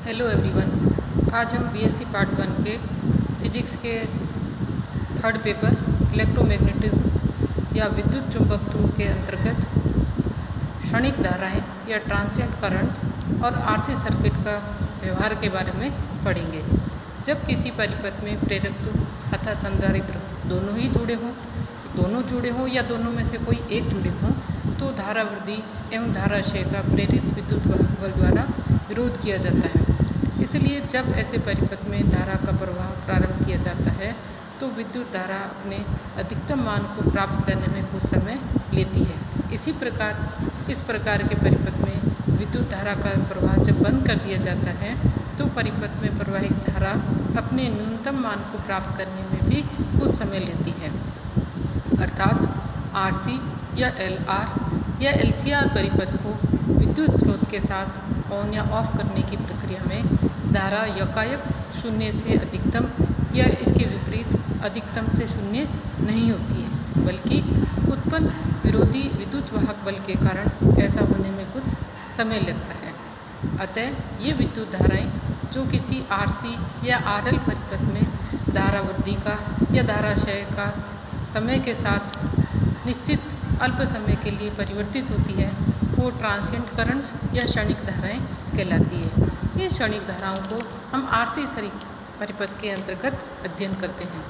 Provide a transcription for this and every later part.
Hello everyone. आज हम BSc part 1 के फिजिक्स के थर्ड पेपर इलेक्ट्रोमैग्नेटिज्म या विद्युत चुंबकत्व के अंतर्गत क्षणिक धाराएं या ट्रांसिएंट करंट्स और आरसी सर्किट का व्यवहार के बारे में पढ़ेंगे। जब किसी परिपथ में प्रेरकत्व अथवा संधारित्र दोनों जुड़े हों या दोनों में से कोई एक जुड़े हों तो धारावृद्धि एवं धाराशय का प्रेरित विद्युत बल द्वारा विरोध किया जाता है। इसलिए जब ऐसे परिपथ में धारा का प्रवाह प्रारंभ किया जाता है तो विद्युत धारा अपने अधिकतम मान को प्राप्त करने में कुछ समय लेती है। इस प्रकार के परिपथ में विद्युत धारा का प्रवाह जब बंद कर दिया जाता है तो परिपथ में प्रवाहित धारा अपने न्यूनतम मान को प्राप्त करने में भी कुछ समय लेती है। अर्थात आरसी या एलआर या एलसीआर परिपथ को विद्युत स्रोत के साथ ऑन या ऑफ करने की प्रक्रिया में धारा यकायक शून्य से अधिकतम या इसके विपरीत अधिकतम से शून्य नहीं होती है, बल्कि उत्पन्न विरोधी विद्युत वाहक बल के कारण ऐसा होने में कुछ समय लगता है। अतः ये विद्युत धाराएं जो किसी आरसी या आरएल परिपथ में धारावृद्धि का या धाराशय का समय के साथ निश्चित अल्प समय के लिए परिवर्तित होती है वो ट्रांसिएंट करंट्स या क्षणिक धाराएं कहलाती है। ये क्षणिक धाराओं को हम आरसी परिपथ के अंतर्गत अध्ययन करते हैं।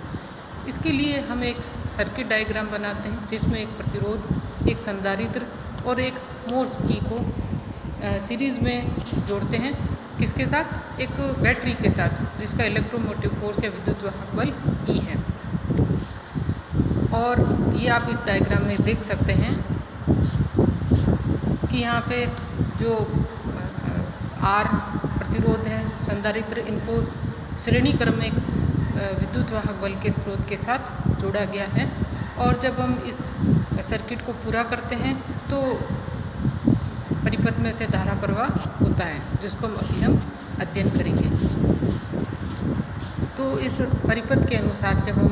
इसके लिए हम एक सर्किट डायग्राम बनाते हैं जिसमें एक प्रतिरोध, एक संधारित्र और एक मोर्स की को सीरीज़ में जोड़ते हैं। किसके साथ? एक बैटरी के साथ जिसका इलेक्ट्रोमोटिव फोर्स या विद्युत वाहक बल ई है। और ये आप इस डायग्राम में देख सकते हैं कि यहाँ पे जो आर प्रतिरोध है, संधारित्र, इनको श्रेणी क्रम में विद्युत वाहक बल के स्रोत के साथ जोड़ा गया है। और जब हम इस सर्किट को पूरा करते हैं तो परिपथ में से धारा प्रवाह होता है जिसको अभी हम अध्ययन करेंगे। तो इस परिपथ के अनुसार जब हम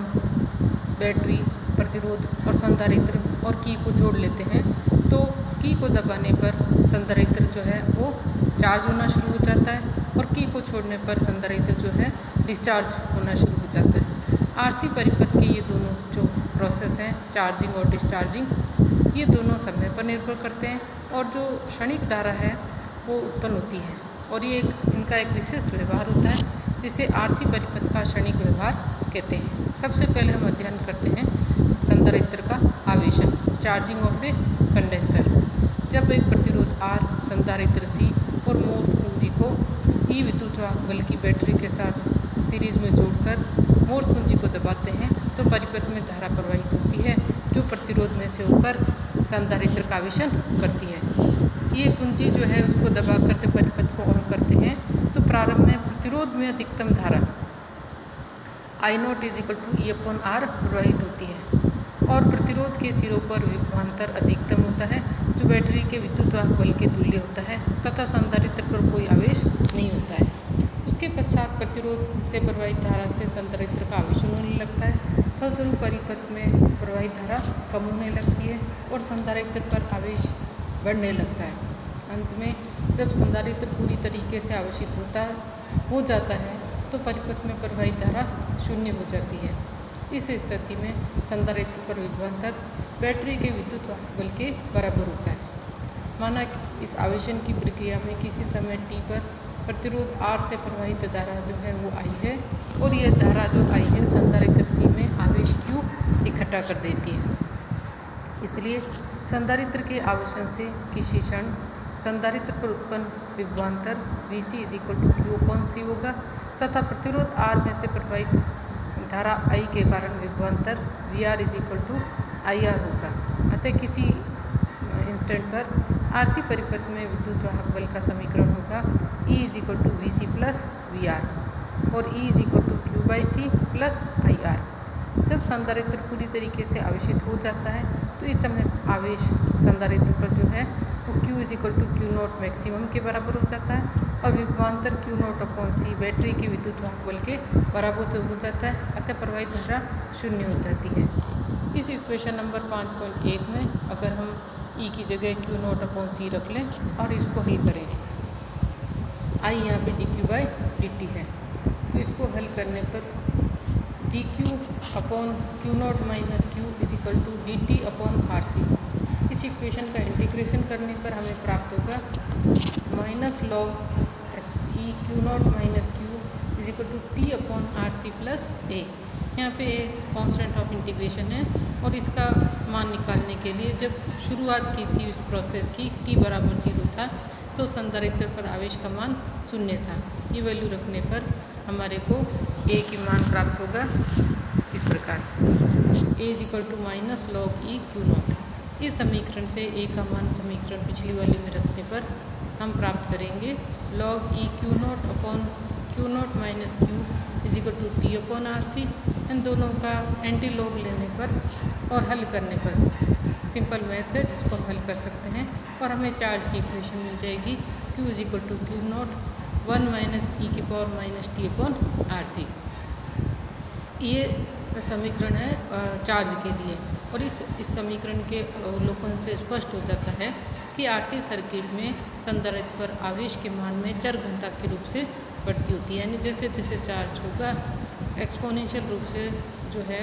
बैटरी, प्रतिरोध और संधारित्र और की को जोड़ लेते हैं तो की को दबाने पर संधारित्र जो है वो चार्ज होना शुरू हो जाता है और की को छोड़ने पर संधारित्र जो है डिस्चार्ज होना शुरू हो जाता है। आरसी परिपथ के ये दोनों जो प्रोसेस हैं, चार्जिंग और डिस्चार्जिंग, ये दोनों समय पर निर्भर करते हैं और जो क्षणिक धारा है वो उत्पन्न होती है और ये इनका एक विशिष्ट व्यवहार होता है जिसे आरसी परिपथ का क्षणिक व्यवहार कहते हैं। सबसे पहले हम अध्ययन करते हैं संधारित्र का आवेशन, चार्जिंग ऑफ ए कंडेंसर। जब एक प्रतिरोध आर, संधारित्र सी और मोर्स कुंजी को ई विद्युत वाहक बल की बैटरी के साथ सीरीज में जोड़कर मोर्स कुंजी को दबाते हैं तो परिपथ में धारा प्रवाहित होती है जो प्रतिरोध में से होकर संधारित्र का आवेशन करती है। ये कुंजी जो है उसको दबाकर जब परिपथ को ऑन करते हैं तो प्रारंभ में प्रतिरोध में अधिकतम धारा I0 = E/R प्रवाहित होती है और प्रतिरोध के सिरों पर विभवांतर अधिकतम होता है जो बैटरी के विद्युत वाहक बल के तुल्य होता है तथा संधारित्र पर कोई आवेश नहीं होता है। उसके पश्चात प्रतिरोध से प्रवाहित धारा से संधारित्र का आवेशन होने लगता है। फलस्वरूप परिपथ में प्रवाहित धारा कम होने लगती है और संधारित्र पर आवेश बढ़ने लगता है। अंत में जब संधारित्र पूरी तरीके से आवेशित हो जाता है तो परिपथ में प्रवाहित धारा शून्य हो जाती है। इस स्थिति में संधारित्र पर विभवांतर बैटरी के विद्युत वाहक बल के बराबर होता है। माना कि इस आवेशन की प्रक्रिया में किसी समय t पर प्रतिरोध R से प्रवाहित धारा जो है वो I है और यह धारा जो I है संधारित्र C में आवेश Q इकट्ठा कर देती है। इसलिए संधारित्र के आवेशन से किसी क्षण संधारित्र पर उत्पन्न विभवांतर Vc = Q/C होगा तथा प्रतिरोध R में से प्रवाहित धारा I के कारण विभवांतर VR = IR होगा। अतः किसी इंस्टेंट पर आरसी परिपथ में विद्युत वाहक बल का समीकरण होगा E = Vc + VR और E = Q/C + IR। जब संधारित्र पूरी तरीके से आवेशित हो जाता है तो इस समय आवेश संधारित्र पर जो है वो Q = Q0 मैक्सिमम के बराबर हो जाता है और विभवांतर Q0/C बैटरी के विद्युत वाहक बल के बराबर हो जाता है। अतः प्रवाहित धारा शून्य हो जाती है। इस इक्वेशन नंबर 5.1 में अगर हम E की जगह Q0/C रख लें और इसको हल करें आई यहाँ पे D Q by D T है। तो इसको हल करने पर D Q upon Q nought minus Q is equal to D T upon R C. इस इक्वेशन का इंटीग्रेशन करने पर हमें प्राप्त होगा minus log E Q nought minus Q is equal to T upon R C plus A. यहाँ पे constant of integration है और इसका मान निकालने के लिए जब शुरुआत की थी इस प्रोसेस की t बराबर 0 था तो संधारित्र पर आवेश का मान 0 था। ये वैल्यू रखने पर हमारे को a की मान प्राप्त होगा इस प्रकार a is equal to minus log E Q naught. इस समीकरण से a का मान समीकरण पिछली वाली में रखने पर हम प्राप्त करेंगे log E Q nought upon Q nought minus Q is equal to T upon R C. इन दोनों का एंटी लॉग लेने पर और हल करने पर सिंपल मैथ है जिसको हम हल कर सकते हैं और हमें चार्ज की इक्वेशन मिल जाएगी Q is equal to Q nought 1 minus E की power minus T upon R C. ये समीकरण है चार्ज के लिए और इस समीकरण के अवलोकन से स्पष्ट हो जाता है कि आरसी सर्किट में संधारित्र पर आवेश के मान में चर घनता के रूप से बढ़ती होती है। यानी जैसे जैसे चार्ज होगा एक्सपोनेंशियल रूप से जो है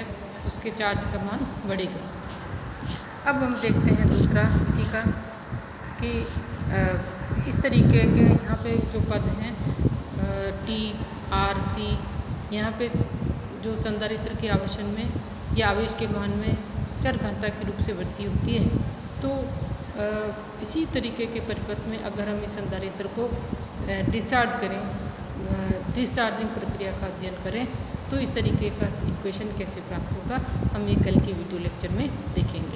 उसके चार्ज का मान बढ़ेगा। अब हम देखते हैं दूसरा इसी का कि इस तरीके के यहाँ पे जो पद हैं टी आर सी, यहाँ पे जो संधारित्र के आवेशन में या आवेश के मान में चर घनता के रूप से वृद्धि होती है। तो इसी तरीके के परिपथ में अगर हम इस संधारित्र को डिस्चार्ज करें, डिस्चार्जिंग प्रक्रिया का अध्ययन करें तो इस तरीके का इक्वेशन कैसे प्राप्त होगा हम ये कल के वीडियो लेक्चर में देखेंगे।